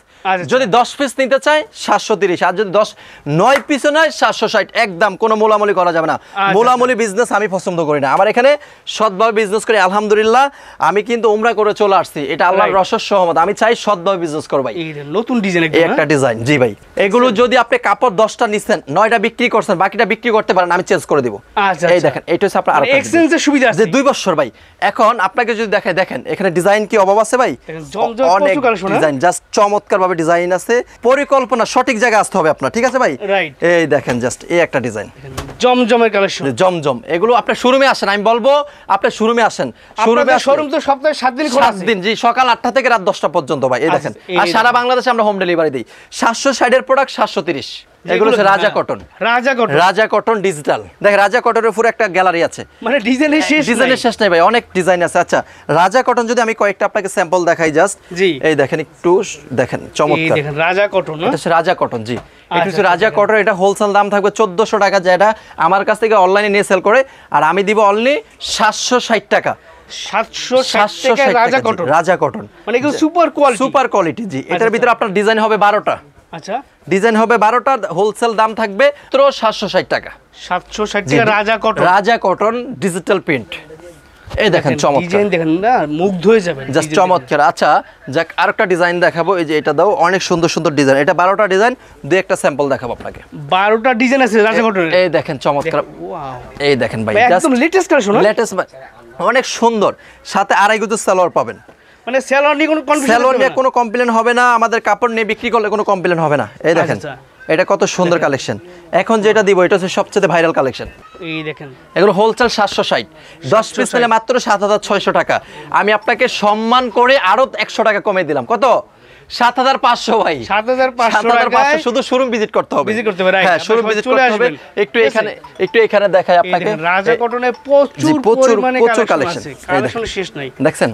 যদি 10 পিস নিতে চাই 730, আর যদি 9 পিসও নয় 760। একদম কোনো মোলামুলি করা যাবে না। মোলামুলি বিজনেস আমি পছন্দ করি না। আমার এখানে সৎভাবে বিজনেস করি, আলহামদুলিল্লাহ। আমি কিন্তু উমরা করে চলে আসছি, এটা আল্লাহর রহস্য সহমত। আমি চাই সৎভাবে বিজনেস করব ভাই। এই নতুন ডিজাইন, একটা ডিজাইন, জি ভাই। এগুলো যদি আপনি কাপড় 10টা নিছেন, 9টা বিক্রি করছেন, বাকিটা বিক্রি করতে পারেন, আমি চেঞ্জ করে দিব। এই দেখেন, এটা হচ্ছে আপনার আরেকটা এক্সচেঞ্জের সুবিধা আছে, যে 2 বছর ভাই। এখন আপনাকে যদি দেখাই, দেখেন এখানে ডিজাইন কি অভাব আছে ভাই? অনেক ডিজাইন, জাস্ট চমৎকার ভাবে ডিজাইন আছে। পরিকল্পনা সঠিক জায়গায় আসতে হবে আপনার, ঠিক আছে ভাই? এই দেখেন জাস্ট এই একটা ডিজাইন, জমজমের কালেকশন, জমজম। এগুলো আপনি শোরুমে আসেন, আমি বলবো আপনি শোরুমে আসেন। শোরুম তো সপ্তাহে 7 দিন খোলা আছে, 7 দিন, জি, সকাল 8টা থেকে রাত 10টা পর্যন্ত ভাই। এই দেখেন, আর সারা বাংলাদেশে আমরা হোম ডেলিভারি দিই। 760 এর প্রোডাক্ট 730। এগুলো হচ্ছে রাজা কটন। রাজা কটন ডিজিটাল। দেখ রাজা কটনের পুরো একটা গ্যালারি আছে, মানে ডিজাইনের শেষ নাই ভাই, অনেক ডিজাইন আছে। আচ্ছা রাজা কটন যদি আমি কয়েকটা আপনাকে স্যাম্পল দেখাই জাস্ট, জি এই দেখেন একটু দেখেন চমৎকার, দেখেন রাজা কটন, এটা হচ্ছে রাজা কটন। জি এটা হচ্ছে রাজা কটন। এটা হোলসেল দাম থাকবে 1400 টাকা, যেটা আমার কাছ থেকে অনলাইনে নিয়ে সেল করে, আর আমি দিব অনলি 760 টাকা। 760 টাকা রাজা কটন। রাজা কটন মানে এগুলো সুপার কোয়ালিটি। জি এটার ভিতরে আপনার ডিজাইন হবে 12টা। আচ্ছা ডিজাইন হবে 12টা, হোলসেল দাম থাকবে মাত্র 760 টাকা। 760 টাকা রাজা কটন। রাজা কটন ডিজিটাল প্রিন্ট। এই দেখেন চমৎকার ডিজাইন, দেখেন না মুগ্ধ হয়ে যাবেন, জাস্ট চমৎকার। আচ্ছা যাক আরেকটা ডিজাইন দেখাবো, এই যে এটা দাও, অনেক সুন্দর সুন্দর ডিজাইন। এটা 12টা ডিজাইন, দুই একটা স্যাম্পল দেখাবো আপনাকে। 12টা ডিজাইন আছে রাজা কটনের। এই দেখেন চমৎকার, ওয়াও এই দেখেন ভাই একদম লেটেস্ট কালেকশন, লেটেস্ট, অনেক সুন্দর। সাথে আড়াই গজ সালোয়ার পাবেন। মানে সেলর নিয়ে কোনো কনফিউশন, সেলর নিয়ে কোনো কমপ্লেন হবে না, আমাদের কাপড় নিয়ে বিক্রি করলে কোনো কমপ্লেন হবে না। এই দেখেন এটা কত সুন্দর কালেকশন। এখন যেটা দিব এটা হচ্ছে সবচেয়ে ভাইরাল কালেকশন। এই দেখেন এগুলো হোলসেল 760, 10 পিস নিলে মাত্র 7600 টাকা। আমি আপনাকে সম্মান করে আরো 100 টাকা কমে দিলাম। কত? 7500 ভাই, 7500 শুধু শোরুম ভিজিট করতে হবে। হ্যাঁ শোরুম ভিজিট করতে হবে। একটু এখানে দেখাই আপনাকে, রাজা কটনে প্রচুর কালেকশন শেষ নাই। দেখছেন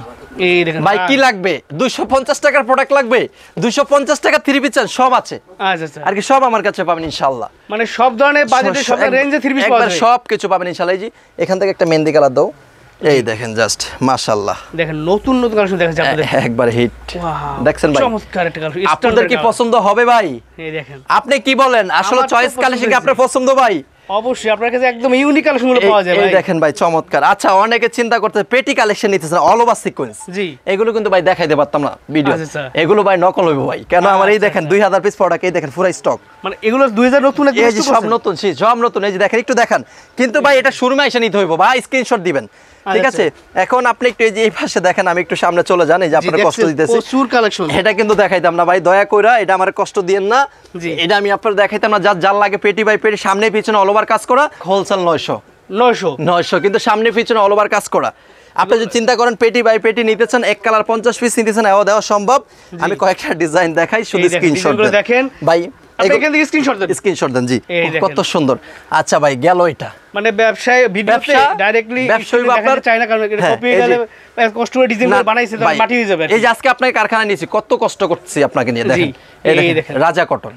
এই দেখেন ভাই কি লাগবে? 250 টাকার প্রোডাক্ট লাগবে, 250 টাকা থ্রি পিস সব আছে। আচ্ছা আর কি সব আমার কাছে পাবেন ইনশাআল্লাহ। মানে সব ধরনের বাজেটে সব রেঞ্জে থ্রি পিস পাওয়া যায়, সব কিছু পাবেন ইনশাআল্লাহ। এই যে এখান থেকে একটা মেহেন্দি কালার দাও, এই দেখেন জাস্ট মাশাআল্লাহ, দেখেন নতুন কালেকশন দেখা যাচ্ছে আপনাদের, একবার হিট। দেখছেন ভাই চমৎকার একটা কালেকশন। আপনাদের কি পছন্দ হবে ভাই? এই দেখেন আপনি কি বলেন? আসলে চয়েস কালেকশন কি আপনার পছন্দ ভাই? অবশ্যই আপনার কাছে একদম ইউনিক কালেকশনগুলো পাওয়া যায় ভাই। এই দেখেন ভাই চমৎকার। আচ্ছা অনেকে চিন্তা করতে পেটি কালেকশন নিতেছেন অল ওভার সিকোয়েন্স, জি এগুলো কিন্তু ভাই দেখাইতে পারতাম না ভিডিও, এগুলো ভাই নকল হইব ভাই। কেন আমার এই দেখেন 2000 পিস প্রোডাক্ট, এই দেখেন পুরো স্টক, মানে এগুলো 2000 নতুন, এই যে সব নতুন, সব নতুন। এই যে দেখেন একটু দেখান, কিন্তু ভাই এটা শোরুমে এসে নিতে হইব ভাই, স্ক্রিনশট দিবেন, ঠিক আছে? এখন আপনি একটু এই যে এই পাশে দেখেন, আমি একটু সামনে চলে যান, এই যে আপনার কষ্ট দিতেছি, প্রচুর কালেকশন। এটা কিন্তু দেখাইতাম না ভাই, দয়া কইরা এটা আমার কষ্ট দিয়েন না। এটা আমি আপনার দেখাইতাম না, যার লাগে পেটি বাই পেটি, সামনে পিছনে অল ওভার কাজ করা, হোলসেল 900, কিন্তু সামনে পিছনে অল ওভার কাজ করা। আপনি যদি চিন্তা করেন পেটি বাই পেটি নিতে চান, এক কালার 50 পিস নিতেছেন, এও দেওয়া সম্ভব। আমি কয়েকটা ডিজাইন দেখাই, শুধু স্ক্রিনশট দেখেন ভাই, এখান থেকে স্ক্রিনশট দেন। জি কত সুন্দর। আচ্ছা ভাই গেল এটা, মানে ব্যবসায় ভিডিওতে ডাইরেক্টলি ব্যবসায়ী আপনার চায়না কারণ কপি গেলে কষ্ট করে ডিজাইন করে বানাইছে, তো মাটি হয়ে যাবে। এই যে আজকে আপনাকে কারখানা নিয়েছি, কত কষ্ট করছি আপনাকে নিয়ে, দেখেন এই দেখেন রাজা কটন,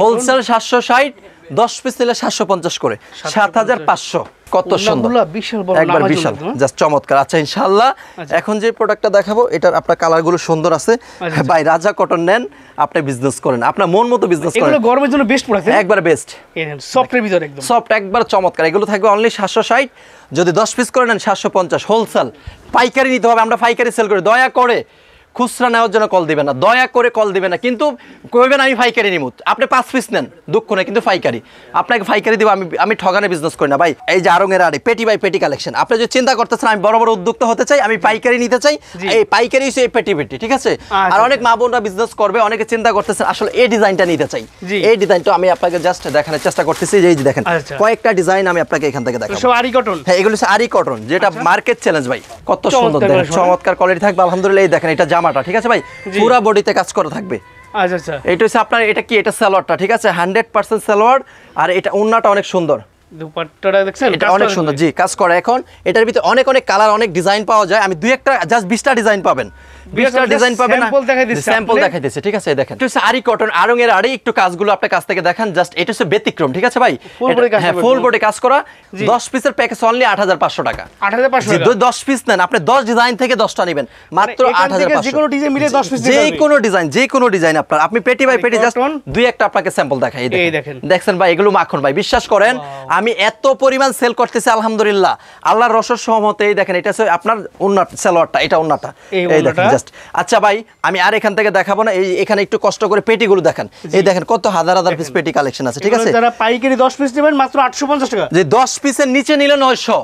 হোলসেল 760, 10 পিস নিলে 750 করে, 7500। কত সুন্দর, একবার বিশাল, জাস্ট চমৎকার। আচ্ছা ইনশাআল্লাহ এখন যে প্রোডাক্টটা দেখাবো, এটার আপনার কালারগুলো সুন্দর আছে ভাই। রাজা কটন নেন, আপনি বিজনেস করেন, আপনার মন মতো বিজনেস করেন, এগুলো গরমের জন্য বেস্ট প্রোডাক্ট, একবার বেস্ট, সফটের ভিতর একদম সফট, একবার চমৎকার। এগুলো থাকবে অনলি 760, যদি 10 পিস করে নেন 750। হোলসেল, পাইকারি নিতে হবে, আমরা পাইকারি সেল করি। দয়া করে খুচরা নেওয়ার জন্য কল দিবেন না, দয়া করে কল দিবেন না, কিন্তু কইবেন আমি পাইকারি নিব, আপনি 5 পিস নেন, দুঃখ নেই, কিন্তু পাইকারি আপনাকে পাইকারি দিব। আমি ঠগানে বিজনেস করি না ভাই। এই যে আরঙের আড়ে পেটি বাই পেটি কালেকশন, আপনি যদি চিন্তা করতেছেন আমি বড় বড় উদ্যোক্তা হতে চাই, আমি পাইকারি নিতে চাই, এই পাইকারি হচ্ছে এই পেটি পেটি, ঠিক আছে? আর অনেক মা বোনরা বিজনেস করবে, অনেকে চিন্তা করতেছেন আসলে এই ডিজাইনটা নিতে চাই, এই ডিজাইনটা আমি আপনাকে জাস্ট দেখানোর চেষ্টা করতেছি। এই যে দেখেন কয়েকটা ডিজাইন আমি আপনাকে এখান থেকে দেখাবো। সব আরি কটন, হ্যাঁ এগুলো হচ্ছে আরি কটন, যেটা মার্কেট চ্যালেঞ্জ ভাই। কত সুন্দর দেখেন, চমৎকার কোয়ালিটি থাকবে আলহামদুলিল্লাহ। এই দেখেন এটা জামাটা, ঠিক আছে ভাই, পুরো বডিতে কাজ করা থাকবে। আচ্ছা এটা হচ্ছে আপনার, এটা কি, এটা সালোয়ারটা, ঠিক আছে, 100% সালোয়ার। আর এটা ওন্নাটা অনেক সুন্দর, দুপাট্টাটা দেখছেন এটা অনেক সুন্দর, জি কাজ করা। এখন এটার ভিতরে অনেক অনেক কালার, অনেক ডিজাইন পাওয়া যায়। আমি দুই একটা জাস্ট 20টা ডিজাইন পাবেন, 20টা ডিজাইন পাবেন, স্যাম্পল দেখাইতেছে, ঠিক আছে? দেখেন এটা হচ্ছে আরি কটন, আরঙের আড়ে একটু কাজগুলো আপনার কাছ থেকে দেখান, জাস্ট এটা হচ্ছে ব্যতিক্রম, ঠিক আছে ভাই? হ্যাঁ ফুল বডি কাজ করা, 10 পিসের প্যাকেজ অনলি 8500 টাকা। 8500, 10 পিস নেন আপনি, 10 ডিজাইন থেকে 10টা নেবেন, মাত্র 8500। যে কোনো ডিজাইন মিলে 10 পিস, যে কোনো ডিজাইন আপনার, আপনি পেটি বাই পেটি জাস্ট দুই একটা আপনাকে স্যাম্পল দেখাই। এই দেখেন, দেখছেন ভাই, এগুলো মাখন ভাই, বিশ্বাস করেন আমি এত পরিমাণ সেল করতেছি আলহামদুলিল্লাহ, আল্লাহর রসের সহমতে। এই দেখেন এটা হচ্ছে আপনার ওন্না সালোয়ারটা, এটা ওন্নাটা, এই দেখেন জাস্ট। আচ্ছা ভাই আমি আর এখান থেকে দেখাবো না, এই এখানে একটু কষ্ট করে পেটিগুলো দেখেন। এই দেখেন কত হাজার হাজার পিস পেটি কালেকশন আছে, ঠিক আছে? যারা পাইকারি 10 পিস নেবেন মাত্র 850 টাকা, যে 10 পিসের নিচে নিলে 900,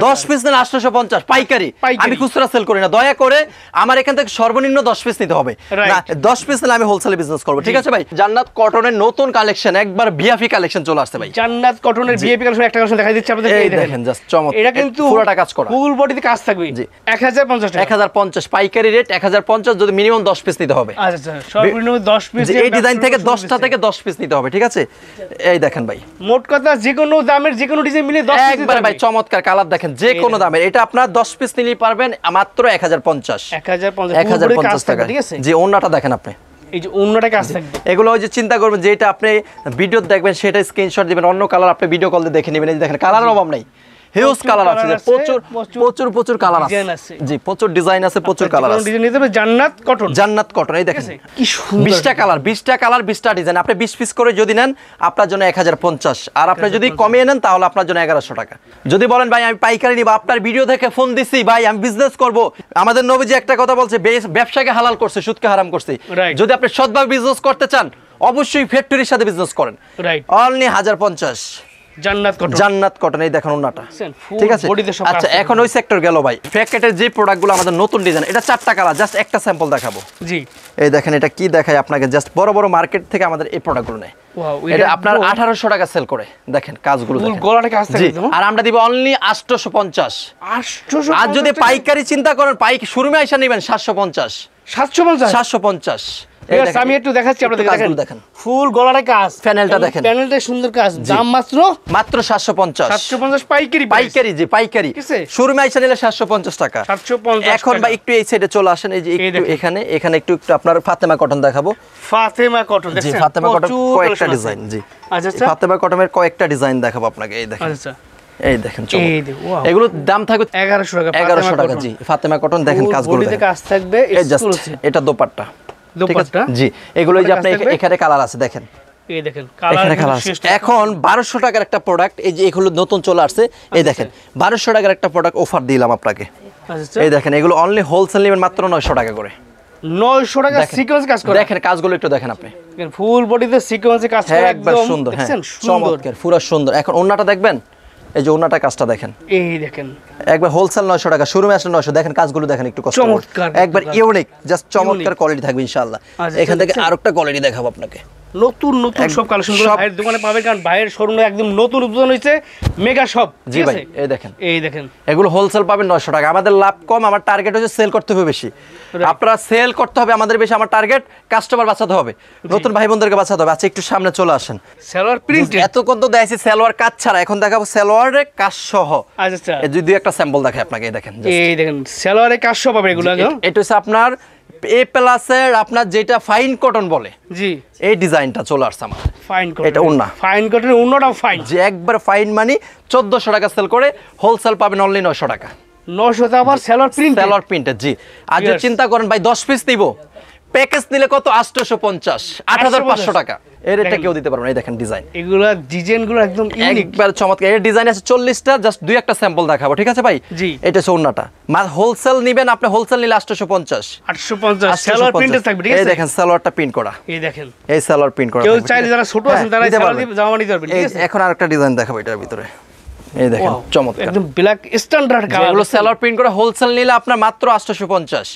10 পিস নেন 850 পাইকারি। আমি খুচরা সেল করি না, দয়া করে আমার এখান থেকে সর্বনিম্ন 10 পিস নিতে হবে। না 10 পিস নিলে আমি হোলসেলে বিজনেস করব, ঠিক আছে ভাই? জান্নাত কটনের নতুন কালেকশন, একবার ভিআইপি কালেকশন চলে আসছে ভাই। জান্নাত কটনের ভিআইপি কালেকশন একটা কালেকশন দেখাই দিচ্ছি আপনাদের, এই দেখেন জাস্ট চমৎকার। এটা কিন্তু পুরোটা কাজ করা, ফুল বডিতে কাজ থাকবে। 1050 টাকা, 1050 পাইকারি রেট, 1050 যদি মিনিমাম 10 পিস নিতে হবে। আচ্ছা সর্বনিম্ন 10 পিস, এই ডিজাইন থেকে 10টা থেকে 10 পিস নিতে হবে, ঠিক আছে? এই দেখেন ভাই, মোট কথা যে কোনো দামের যে কোনো ডিজাইন মিলে 10 পিস একবার ভাই চমৎকার কালার দেখেন, যে কোনো দামের। এটা আপনার 10 পিস নিলেই পারবেন মাত্র 1050 টাকা, ঠিক আছে? যে ওন্নাটা দেখেন আপনি, এই যে অন্যটা কাজ থাকবে। এগুলো ওই যে চিন্তা করবেন যে এটা আপনি ভিডিও দেখবেন, সেটা স্ক্রিনশট দিবেন, অন্য কালার আপনি ভিডিও কল দিয়ে দেখে নেবেন। এই যে দেখেন কালারের অভাব নাই, হিউজ কালার আছে, প্রচুর কালার আছে, জি প্রচুর ডিজাইন আছে, প্রচুর কালার আছে। ডিজাইন নিতে হবে জান্নাত কটন, জান্নাত কটন। এই দেখেন কি সুন্দর 20টা কালার, 20টা কালার, 20টা ডিজাইন। আপনি 20 পিস করে যদি নেন আপনার জন্য 1050, আর আপনি যদি কমিয়ে নেন তাহলে আপনার জন্য 1100 টাকা। যদি বলেন ভাই আমি পাইকারি নিব, আপনার ভিডিও দেখে ফোন দিছি ভাই আমি বিজনেস করব, আমাদের নবীজি একটা কথা বলছে, ব্যবসাকে হালাল করছে, সুদকে হারাম করছে। যদি আপনি সৎভাবে বিজনেস করতে চান অবশ্যই ফ্যাক্টরির সাথে বিজনেস করেন। অনলি 1050 জান্নাত কটন। এই দেখুন ওন্নাটা, ঠিক আছে? আচ্ছা এখন ওই সেক্টর গেল ভাই, প্যাকেটের যে প্রোডাক্টগুলো আমাদের নতুন ডিজাইন, এটা 4টা কালার, জাস্ট একটা স্যাম্পল দেখাবো। জি এই দেখেন এটা কি দেখায় আপনাকে, জাস্ট বড় বড় মার্কেট থেকে আমাদের এই প্রোডাক্টগুলো নেয়। এটা আপনার 1800 টাকা সেল করে, দেখেন কাজগুলো দেখেন, গলাটা কাজ থাকে। আর আমরা দিব অনলি 850। আর যদি পাইকারি চিন্তা করেন, শোরুমে আইসা নেবেন 750। আমি একটু দেখাচ্ছি আপনাদের, দেখেন ফুল গলাটা কাজ, প্যানেলটা দেখেন, প্যানেলটা সুন্দর কাজ, দাম মাত্র 750 পাইকারি, যে পাইকারি শোরুমে আইসা নিলে 750 টাকা। এখন ভাই একটু এই সাইডে চলে আসেন, এই যে একটু এখানে একটু আপনার ফাতেমা কটন দেখাবো। ফাতেমা কটন, জি ফাতেমা কটন কয়েকটা ডিজাইন, জি আচ্ছা ফাতেমা কটনের কয়েকটা ডিজাইন দেখাবো আপনাকে। এই দেখেন, আচ্ছা এই দেখেন এগুলোর দাম থাকবে 1100 টাকা। জি ফাতেমা কটন দেখেন কাজগুলো, কাজ থাকবে, এটা দোপাট্টা, জি এগুলো যে আপনি এখানে কালার আছে দেখেন, এই দেখেন কালার। এখন 1200 টাকার একটা প্রোডাক্ট, এই যে এগুলো নতুন চলে আসছে, এই দেখেন 1200 টাকার একটা প্রোডাক্ট অফার দিলাম আপনাকে। এই দেখেন এগুলো অনলি হোলসেল নেবেন মাত্র 900 টাকা করে। 900 টাকা সিকোয়েন্স কাজ করে, দেখেন কাজগুলো একটু দেখেন আপনি, ফুল বডিতে সিকোয়েন্সে কাজ করে, একদম সুন্দর, হ্যাঁ চমৎকার পুরো সুন্দর। এখন ওন্নাটা দেখবেন, এই যে ওন্নাটা কাজটা দেখেন, এই দেখেন একবার হোলসেল 900 টাকা, শোরুমে আসলে 900। দেখেন কাজগুলো দেখেন একটু কষ্ট করে, একবার ইউনিক, জাস্ট চমৎকার কোয়ালিটি থাকবে ইনশাআল্লাহ। এখান থেকে আরেকটা কোয়ালিটি দেখাবো আপনাকে, নতুন সব কালেকশনগুলো ভাইয়ের দোকানে পাবেন, কারণ ভাইয়ের শোরুমে একদম নতুন উদ্বোধন হয়েছে মেগা শপ। জি ভাই এই দেখেন এগুলো হোলসেল পাবেন 900 টাকা। আমাদের লাভ কম, আমার টার্গেট হচ্ছে সেল করতে হবে বেশি, আপনারা সেল করতে হবে আমাদের বেশি, আমার টার্গেট কাস্টমার বাঁচাতে হবে, নতুন ভাই বোনদেরকে বাঁচাতে হবে। আচ্ছা একটু সামনে চলে আসেন, সালোয়ার প্রিন্ট এতক্ষণ তো দেখাইছি সালোয়ার কাজ ছাড়া, এখন দেখাবো সালোয়ারের কাজ সহ। আচ্ছা এই দুই একটা স্যাম্পল দেখাই আপনাকে, এই দেখেন সালোয়ারের কাজ সহ পাবে এগুলো। এটা হচ্ছে আপনার এ প্লাসের আপনার যেটা ফাইন কটন বলে, জি এই ডিজাইনটা চলে আসছে আমার ফাইন কটন, এটা ওন্না ফাইন কটনের ওন্নাটাও ফাইন, যে একবার ফাইন মানে 1400 টাকা সেল করে, হোলসেল পাবেন অনলি 900 টাকা। 900 তে আবার সালোয়ার প্রিন্টের, জি। আর যদি চিন্তা করেন ভাই 10 পিস নিব, প্যাকেজ নিলে কত 850, 8500 টাকা, এর এটা কেউ দিতে পারবে না। এই দেখেন ডিজাইন, এগুলা ডিজাইনগুলো একদম ইউনিক, একবার চমৎকার। এর ডিজাইন আছে 40টা, জাস্ট দুই একটা স্যাম্পল দেখাবো, ঠিক আছে ভাই? জি এটা হচ্ছে ওন্নাটা, হোলসেল নেবেন আপনি, হোলসেল নিলে 850 সালোয়ার প্রিন্টেড থাকবে, ঠিক আছে? এই দেখেন সালোয়ারটা প্রিন্ট করা, এই দেখেন এই সালোয়ার প্রিন্ট করা। কেউ চাইলে যারা ছোট আছেন তারা সালোয়ার দিয়ে জামা নিতে পারবেন, ঠিক আছে? এখন আরেকটা ডিজাইন দেখাবো এটার ভিতরে, এই দেখেন চমৎকার, একদম ব্ল্যাক স্ট্যান্ডার্ড কালার। এগুলো সালোয়ার প্রিন্ট করা, হোলসেল নিলে আপনার মাত্র 850।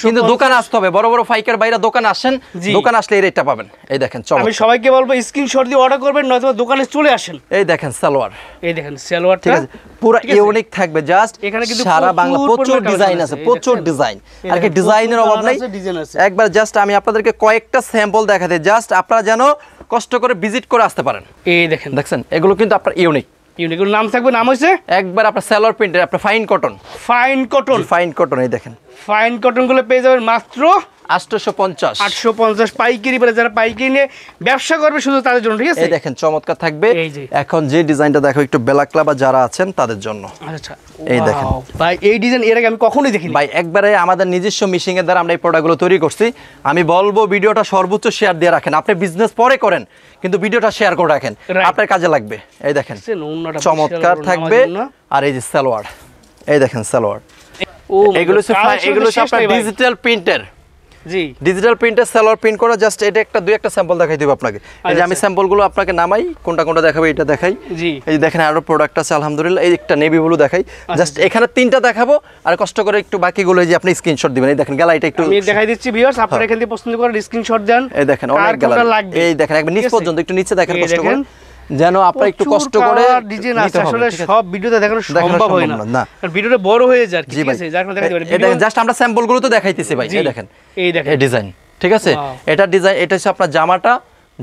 কিন্তু দোকানে আসতে হবে, বড় বড় ফাইকার বাইরা দোকানে আসেন, দোকানে আসলে এই রেটটা পাবেন। এই দেখেন চমৎকার, আমি সবাইকে বলবো স্ক্রিনশট দিয়ে অর্ডার করবেন, নয়তো দোকানে চলে আসেন। এই দেখেন সালোয়ার, এই দেখেন সালোয়ারটা ঠিক আছে পুরো ইউনিক থাকবে, জাস্ট এখানে কিন্তু সারা বাংলা প্রচুর ডিজাইন আছে, প্রচুর ডিজাইন, আর কি ডিজাইনের অভাব নাই। একবার জাস্ট আমি আপনাদেরকে কয়েকটা স্যাম্পল দেখাতে, জাস্ট আপনারা যেন কষ্ট করে ভিজিট করে আসতে পারেন। এই দেখছেন এগুলো কিন্তু আপনার ইউনিক নাম থাকবে, নাম হইছে একবার আপনার সালোয়ার প্রিন্টের, আপনার ফাইন কটন, এই দেখেন ফাইন কটন গুলো পেয়ে যাবেন মাত্র 850 পাইকারি, পরে যারা পাইকারি নিয়ে ব্যবসা করবে শুধু তাদের জন্য, ঠিক আছে? এই দেখেন চমৎকার থাকবে। এখন যে ডিজাইনটা দেখো একটু ব্ল্যাক ক্লাব যারা আছেন তাদের জন্য, আচ্ছা এই দেখেন ভাই এই ডিজাইন এর আগে আমি কখনোই দেখিনি ভাই, একবারে আমাদের নিজস্ব মেশিং এর দ্বারা আমরা এই প্রোডাক্টগুলো তৈরি করছি। আমি বলবো ভিডিওটা সর্বোচ্চ শেয়ার দিয়ে রাখেন, আপনি বিজনেস পরে করেন কিন্তু ভিডিওটা শেয়ার করে রাখেন, আপনার কাজে লাগবে। এই দেখেন চমৎকার থাকবে। আর এই যে সালোয়ার, এই দেখেন সালোয়ার, এগুলো আপনার ডিজিটাল প্রিন্টের, জি ডিজিটাল প্রিন্টের সালোয়ার প্রিন্ট করা, জাস্ট এটা একটা দুই একটা স্যাম্পল দেখাই দিব আপনাকে। এই যে আমি স্যাম্পলগুলো আপনাকে নামাই, কোনটা কোনটা দেখাবো এটা দেখাই। জি এই যে দেখেন আরো প্রোডাক্ট আছে আলহামদুলিল্লাহ। এই একটা নেভি ব্লু দেখাই, জাস্ট এখানে তিনটা দেখাবো, আর কষ্ট করে একটু বাকিগুলো এই যে আপনি স্ক্রিনশট দিবেন। এই দেখেন গ্যালারিটা একটু আমি দেখাই দিচ্ছি ভিউয়ার্স, আপনারা এখান থেকে পছন্দ করে স্ক্রিনশট দেন। এই দেখেন অনেক গ্যালারি, এই দেখেন একবার নিচ পর্যন্ত একটু নিচে দেখেন কষ্ট করে, যেন আপনারা একটু কষ্ট করে ডিজাইন আছে। আসলে সব ভিডিওতে দেখানো সম্ভব হয় না, কারণ ভিডিওটা বড় হয়ে যায়। ঠিক আছে, যার কারণে দেখাতে পারি। এই দেখেন জাস্ট আমরা স্যাম্পলগুলো তো দেখাইতেছি ভাই। এই দেখেন এই ডিজাইন, ঠিক আছে, এটা ডিজাইন, এটা হচ্ছে আপনার জামাটা,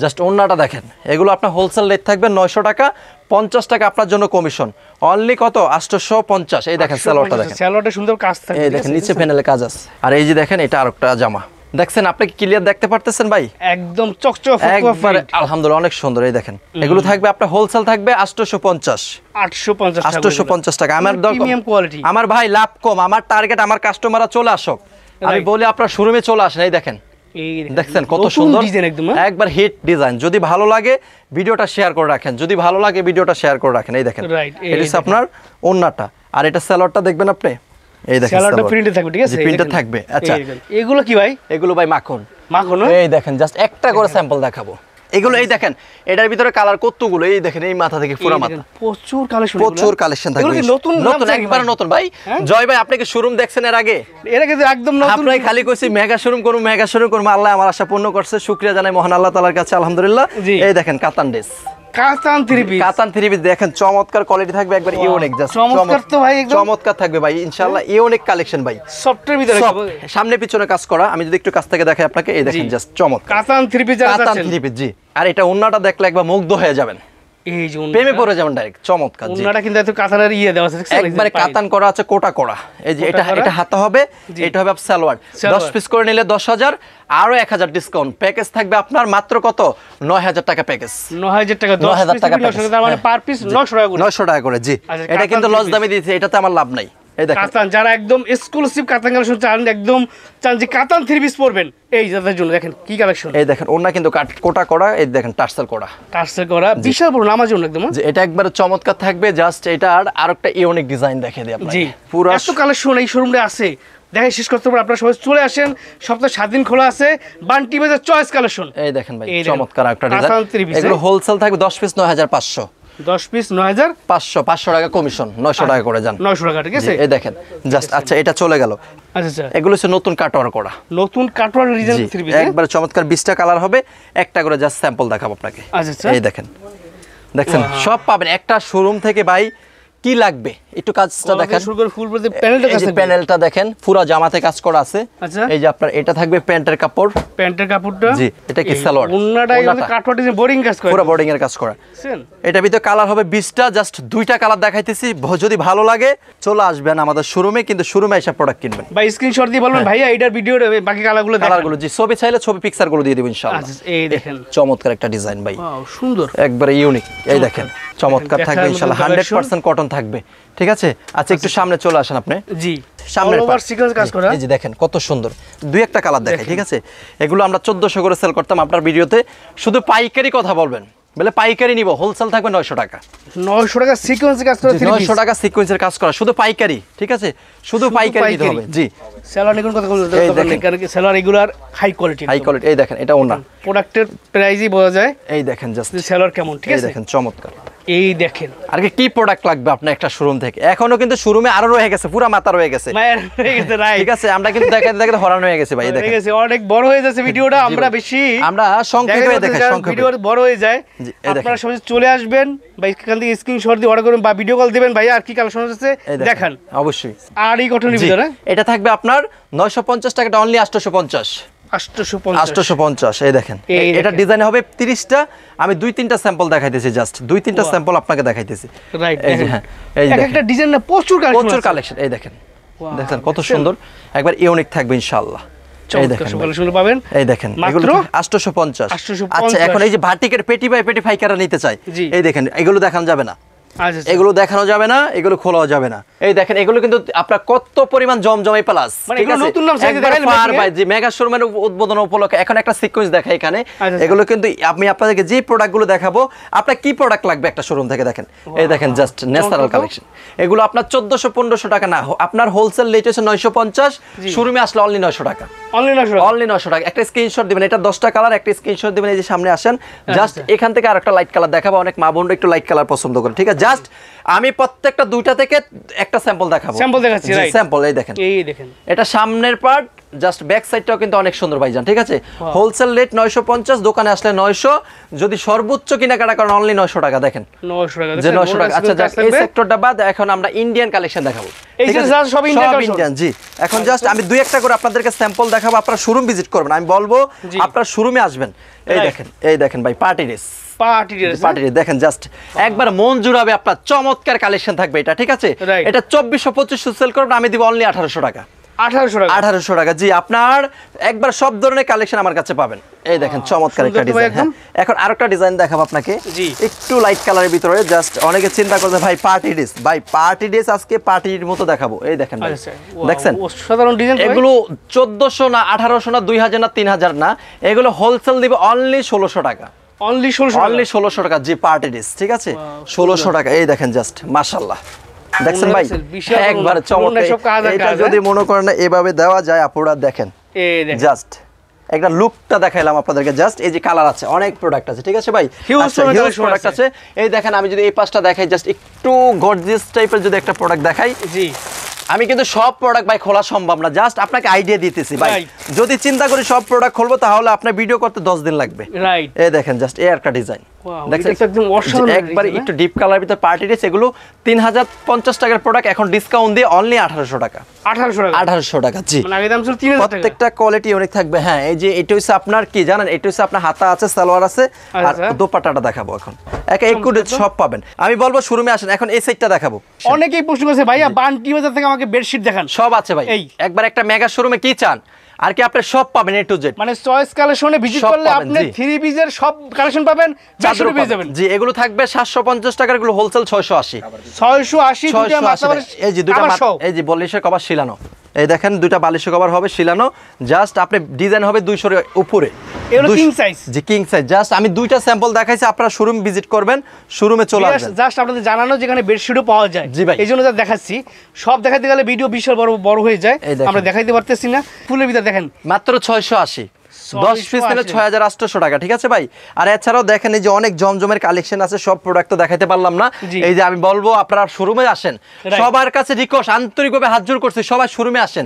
জাস্ট ওন্নাটা দেখেন। এগুলো আপনার হোলসেল রেট থাকবে 900 টাকা, 50 টাকা আপনার জন্য কমিশন। অনলি কত? 850। এই দেখেন সালোয়ারটা দেখেন, সালোয়ারটা সুন্দর কাজ থাকে। এই দেখেন নিচে প্যানেলে কাজ আছে। আর এই যে দেখেন এটা আরেকটা জামা, দেখছেন আপনি কি ক্লিয়ার দেখতে পারতেছেন ভাই? একদম চকচক একবার আলহামদুলিল্লাহ অনেক সুন্দর। এই দেখেন এগুলো থাকবে আপনার হোলসেল থাকবে 850 850 টাকা। আমার প্রিমিয়াম কোয়ালিটি। আমার ভাই লাভ কম, আমার টার্গেট আমার কাস্টমাররা চলে আসুক, আমি বলি আপনার শোরুমে চলে আসেন। এই দেখেন দেখছেন কত সুন্দর ডিজাইন, একদম একবার হিট ডিজাইন। যদি ভালো লাগে ভিডিওটা শেয়ার করে রাখেন, যদি ভালো লাগে ভিডিওটা শেয়ার করে রাখেন। এই দেখেন এটা হচ্ছে আপনার ওন্নাটা, আর এটা সালোয়ারটা দেখবেন আপনি। এই দেখেন সালোয়ারটা প্রিন্টে থাকবে, ঠিক আছে, প্রিন্টে থাকবে। আচ্ছা এগুলো কি ভাই? এগুলো ভাই মাখন। মাখন, এই দেখেন জাস্ট একটা করে স্যাম্পল দেখাবো। এগুলো এই দেখেন এটার ভিতরে কালার কতগুলো, এই দেখেন এই মাথা থেকে পুরো মাথা প্রচুর কালেকশন, প্রচুর কালেকশন থাকবে। নতুন নতুন একবার নতুন ভাই। জয় ভাই আপনি কি শোরুম দেখছেন এর আগে? এর আগে একদম নতুন। আপনাই খালি কইছি মেগা শোরুম করুম, মেগা শোরুম করুম। আল্লাহ আমার আশা পূর্ণ করছে, শুকরিয়া জানাই মহান আল্লাহ তাআলার কাছে আলহামদুলিল্লাহ। এই দেখেন কাতান ড্রেস, কাতান থ্রি পিস, কাতান থ্রি পিস দেখেন চমৎকার কোয়ালিটি থাকবে, একবার ইউনিক, জাস্ট চমৎকার তো ভাই, একদম চমৎকার থাকবে ভাই ইনশাআল্লাহ। ইউনিক কালেকশন ভাই, সফটের ভিতরে সামনে পিছনে কাজ করা। আমি যদি একটু কাছ থেকে দেখাই আপনাকে, এই দেখেন জাস্ট চমৎকার কাতান থ্রি পিস, কাতান থ্রি পিস। জি, আর এটা ওন্নাটা দেখলে একবার মুগ্ধ হয়ে যাবেন, এই যে প্রেমে পড়ে যাবেন ডাইরেক্ট। চমৎকার জি, ওন্নাটা কিন্তু এত কাতানের দেওয়া আছে, একবারে কাতান করা আছে, কোটা করা। এই যে এটা হাতে হবে, এটা হবে সালোয়ার। 10 পিস করে নিলে 10,000, আরো 1000 ডিসকাউন্ট। প্যাকেজ থাকবে আপনার মাত্র কত? 9000 টাকা প্যাকেজ। 9000 টাকা, 9000 টাকা প্যাকেজ, তার মানে পার পিস 900 টাকা করে। 900 টাকা করে জি। এটা কিন্তু লস দামে দিয়েছে, এটাতে আমার লাভ নাই। এই দেখেন কাতান, যারা একদম এক্সক্লুসিভ কাতান কালেকশন চান, একদম চান যে কাতান থ্রি পিস পরবেন, এই যাদের জন্য দেখেন কি কালেকশন। এই দেখেন ওন্না কিন্তু কোটা করা, এই দেখেন টার্সেল করা, টার্সেল করা, বিশাল বড় নামার জন্য একদম। যে এটা একবারে চমৎকার থাকবে। জাস্ট এটা আর একটা ইউনিক ডিজাইন দেখিয়ে দিই আপনাকে। জি, পুরো এত কালেকশন এই শোরুমে আছে, দেখে শেষ করতে পারে। আপনারা সবাই চলে আসেন, সপ্তাহে 7 দিন খোলা আছে। বান্টি বাজার চয়েস কালেকশন। এই দেখেন ভাই চমৎকার একটা ডিজাইন। কাতান থ্রি পিস, এগুলো হোলসেল থাকবে 10 পিস 9500, 10 পিস 9500, 500 টাকা কমিশন, 900 টাকা করে যান। 900 টাকা, ঠিক আছে। এই দেখেন জাস্ট। আচ্ছা এটা চলে গেল। আচ্ছা আচ্ছা, এগুলো হচ্ছে নতুন কাটওয়ার করা, নতুন কাটওয়ার ডিজাইন থ্রি পিস, একবার চমৎকার 20টা কালার হবে। একটা করে জাস্ট স্যাম্পল দেখাবো আপনাকে। আচ্ছা আচ্ছা, এই দেখেন দেখছেন সব পাবেন একটা শোরুম থেকে ভাই। কি লাগবে একটু কাজটা দেখেন, শুরু করে ফুল প্রতি প্যানেলটা এই যে প্যানেলটা দেখেন পুরো জামাতে কাজ করা আছে। আচ্ছা, এই যে আপনার এটা থাকবে প্যান্টের কাপড়, প্যান্টের কাপড়টা। জি, এটা কি সালোয়ার? ওন্নাটা কিন্তু কাটওয়ার ডিজাইন বোরিং কাজ করে, পুরো বোর্ডিং এর কাজ করা। এটা ভিতরে কালার হবে 20টা, জাস্ট 2টা কালার দেখাইতেছি। যদি ভালো লাগে চলে আসবেন আমাদের শোরুমে, কিন্তু শোরুমে এসে প্রোডাক্ট কিনবেন। ভাই স্ক্রিনশট দিয়ে বলবেন ভাইয়া এটার ভিডিও বাকি কালারগুলো দেখান। কালারগুলো জি, ছবি চাইলে ছবি পিকচার গুলো দিয়ে দিব ইনশাআল্লাহ। আচ্ছা, এই দেখেন চমৎকার একটা ডিজাইন ভাই, ওয়াও সুন্দর, একবারে ইউনিক। এই দেখেন চমৎকার থাকবে ইনশাআল্লাহ, 100% কটন থাকবে, ঠিক আছে। আচ্ছা একটু সামনে চলে আসেন আপনি। জি, সামনে ওভার সিকোয়েন্স কাজ করা। এই যে দেখেন কত সুন্দর, দুই একটা কালার দেখাই, ঠিক আছে। এগুলো আমরা 1400 করে সেল করতাম আপনার ভিডিওতে। শুধু পাইকারি কথা বলবেন, বলে পাইকারি নিব, হোলসেল থাকবে 900 টাকা। 900 টাকা সিকোয়েন্স কাজ করা, 900 টাকা সিকোয়েন্সের কাজ করা, শুধু পাইকারি, ঠিক আছে, শুধু পাইকারি নিতে হবে। জি, সেলার নিকুন কথা বলতে হবে, কারণ কি seller regular high quality, high quality. এই দেখেন এটা ওনা, প্রোডাক্টের প্রাইসই বোঝা যায়। এই দেখেন জাস্ট সেলার কেমন, ঠিক এই আছে। দেখেন চমৎকার। এই দেখেন আর কি প্রোডাক্ট লাগবে আপনার একটা শোরুম থেকে? এখনো কিন্তু শোরুমে আরো রয়ে গেছে, পুরো মাথা রয়ে গেছে, মায়ের হয়ে গেছে, রাইট, ঠিক আছে। আমরা কিন্তু দেখাতে দেখাতে হরান হয়ে গেছে ভাই। দেখেন ঠিক আছে, অনেক বড় হয়ে যাচ্ছে ভিডিওটা, আমরা বেশি আমরা সংক্ষেপে দেখাই, সংক্ষেপে ভিডিও বড় হয়ে যায়। আপনারা সবাই চলে আসবেন ভাই, এখান থেকে স্ক্রিনশট দিয়ে অর্ডার করুন বা ভিডিও কল দিবেন ভাই। আর কি কালেকশন আছে দেখান অবশ্যই। আর এই কটনের ভিতরে এটা থাকবে আপনার 950 টাকাটা অনলি 850, 850। এই দেখেন এটা ডিজাইন হবে 30টা। আমি 2-3টা স্যাম্পল দেখাইতেছি, জাস্ট 2-3টা স্যাম্পল আপনাকে দেখাইতেছি। রাইট, এই যে হ্যাঁ, এই যে একটা ডিজাইন না প্রচুর কালেকশন। এই দেখেন দেখেন কত সুন্দর, একবার ইউনিক থাকবে ইনশাআল্লাহ। এই দেখেন শুনে পাবেন, এই দেখেন এগুলো 850। আচ্ছা এখন এই যে ভার্টিকের পেটি বাই পেটি ফাইকারা নিতে চাই, এই দেখেন এগুলো দেখানো যাবে না, আচ্ছা এগুলো দেখানো যাবে না, এগুলো খোলাও যাবে না। এই দেখেন এগুলো কিন্তু আপনার কত পরিমাণ জমজমাই প্লাস, মানে এগুলো নতুন নাম সাইজে দেখাইলেন ভাই জি মেগা শোরুমের উদ্বোধন উপলক্ষে এখন একটা সিকোয়েন্স দেখাই এখানে। আচ্ছা। এগুলো কিন্তু আমি আপনাদেরকে যে প্রোডাক্টগুলো দেখাবো, আপনার কি প্রোডাক্ট লাগবে একটা শোরুম থেকে দেখেন। এই দেখেন জাস্ট ন্যাচারাল কালেকশন, এগুলো আপনার 1400-1500 টাকা না, আপনার হোলসেল রেট হচ্ছে 950, শোরুমে আসলে অনলি 900 টাকা। অনলি 900 টাকা। একটা স্ক্রিনশট দিবেন, এটা 10টা কালার, একটা স্ক্রিনশট দিবেন। এই যে সামনে আসেন, জাস্ট এখান থেকে আরেকটা লাইট কালার দেখাবো, অনেক মা বোনরা একটু লাইট কালার পছন্দ করে, ঠিক আছে? জাস্ট আমি প্রত্যেকটা দুইটা থেকে একটা স্যাম্পল দেখাবো, স্যাম্পল দেখাচ্ছি, রাইট? স্যাম্পল এই দেখেন, এটা সামনের পার্ট, জাস্ট ব্যাক সাইডটাও কিন্তু অনেক সুন্দর ভাইজান, ঠিক আছে? হোলসেল রেট 950, দোকানে আসলে 900, যদি সর্বোচ্চ কেনাকাটা করেন অনলি 900 টাকা। দেখেন 900 টাকা, যে 900 টাকা। আচ্ছা যাক, এই সেক্টরটা বাদ, এখন আমরা ইন্ডিয়ান কালেকশন দেখাবো। এই যে সব ইন্ডিয়ান, জি। এখন জাস্ট আমি দুই একটা করে আপনাদেরকে স্যাম্পল দেখাবো, আপনারা শোরুম ভিজিট করবেন, আমি বলবো আপনারা শোরুমে আসবেন। এই দেখেন ভাই, পার্টি ড্রেস, দেখেন জাস্ট একবার মন জুড়াবে আপনার, চমৎকার কালেকশন থাকবে এটা, ঠিক আছে? এটা 2400-2500 সেল করবেন, আমি দিব অনলি 1800 টাকা। 1800 টাকা, জি। আপনার একবার সব ধরনের কালেকশন আমার কাছে পাবেন। এই দেখেন চমৎকার একটা ডিজাইন। এখন আরেকটা ডিজাইন দেখাবো আপনাকে, একটু লাইট কালারের ভিতরে। জাস্ট অনেকে চিন্তা করছে ভাই পার্টি ড্রেস, ভাই পার্টি ড্রেস আজকে পার্টির মতো দেখাবো। এই দেখেন ভাই, দেখছেন সাধারণ ডিজাইন, এগুলো 1400 না, 1800 না, 2000 না, 3000 না, এগুলো হোলসেল দিব অনলি 1600 টাকা। অনলি 1600 টাকা, জি। পার্টি ড্রেস, ঠিক আছে? 1600 টাকা। এই দেখেন জাস্ট মাশাআল্লাহ, দেখছেন ভাই একবার চমৎকার। এটা যদি মনে করেন না এভাবে দেওয়া যায়, আপনারা দেখেন জাস্ট একটা লুকটা দেখাইলাম আপনাদেরকে। জাস্ট এই যে কালার আছে, অনেক প্রোডাক্ট আছে, ঠিক আছে ভাই? হিউজ প্রোডাক্ট আছে। এই দেখেন আমি যদি এই পাশটা দেখাই, জাস্ট একটু গর্জিয়াস টাইপের যদি একটা প্রোডাক্ট দেখাই, জি। আমি কিন্তু সব প্রোডাক্ট ভাই খোলা সম্ভব না, জাস্ট আপনাকে আইডিয়া দিতেছি ভাই। যদি চিন্তা করি সব প্রোডাক্ট খুলবো, তাহলে আপনার ভিডিও করতে 10 দিন লাগবে। এই দেখেন জাস্ট এই একটা ডিজাইন, একবার একটু ডিপ কালার ভিতরে পার্টি ড্রেস। এগুলো 3050 টাকার প্রোডাক্ট, এখন ডিসকাউন্ট দিয়ে অনলি 1800 টাকা। 1800 টাকা, জি। প্রত্যেকটা কোয়ালিটি অনেক থাকবে। হ্যাঁ, এই যে এটা হচ্ছে আপনার কি জানেন, এটা হচ্ছে আপনার হাতা আছে, সালোয়ার আছে, আর দোপাট্টাটা দেখাবো। এখন একটু সব পাবেন। আমি বলবো শোরুমে আসেন। এখন এই সাইডটা দেখাবো। অনেকেই প্রশ্ন করছে ভাইয়া বান্টি বাজার থেকে আমাকে বেডশিট দেখান। সব আছে ভাই, একবার একটা মেগা শোরুমে কি চান আর কি, আপনি সব পাবেন A to Z। মানে চয়েস কালেকশনে ভিজিট করলে আপনি 3 পিসের সব কালেকশন পাবেন, চাদর পেয়ে যাবেন। জি, এগুলো থাকবে 750 টাকার, এগুলো হোলসেল 680। 680 দুটো মাথার, এই যে দুটো, এই যে বালিশের কভার শিলানো। এই দেখেন দুইটা বালিশের কভার হবে শিলানো, জাস্ট আপনি ডিজাইন হবে 200 এর উপরে। এগুলো কিং সাইজ, জি কিং সাইজ। জাস্ট আমি দুইটা স্যাম্পল দেখাইছি, আপনারা শোরুম ভিজিট করবেন, শোরুমে চলে আসবেন। জাস্ট আপনাদের জানানো যেখানে বেডশিটও পাওয়া যায়, জি ভাই। এইজন্য যা দেখাচ্ছি। সব দেখাইতে গেলে ভিডিও বিশাল বড় হয়ে যায়, আমরা দেখাইতে পারতেছি না। ফুলের ভিতর দেখেন মাত্র 680, 10 পিস নিলে 6800 টাকা, ঠিক আছে ভাই? আর এছাড়াও দেখেন এই যে অনেক জমজমের কালেকশন আছে, সব প্রোডাক্ট তো দেখাইতে পারলাম না। এই যে আমি বলবো আপনারা শোরুমে আসেন, সবার কাছে রিকোয়েস্ট, আন্তরিকভাবে হাত জোড় করছি, সবাই শোরুমে আসেন।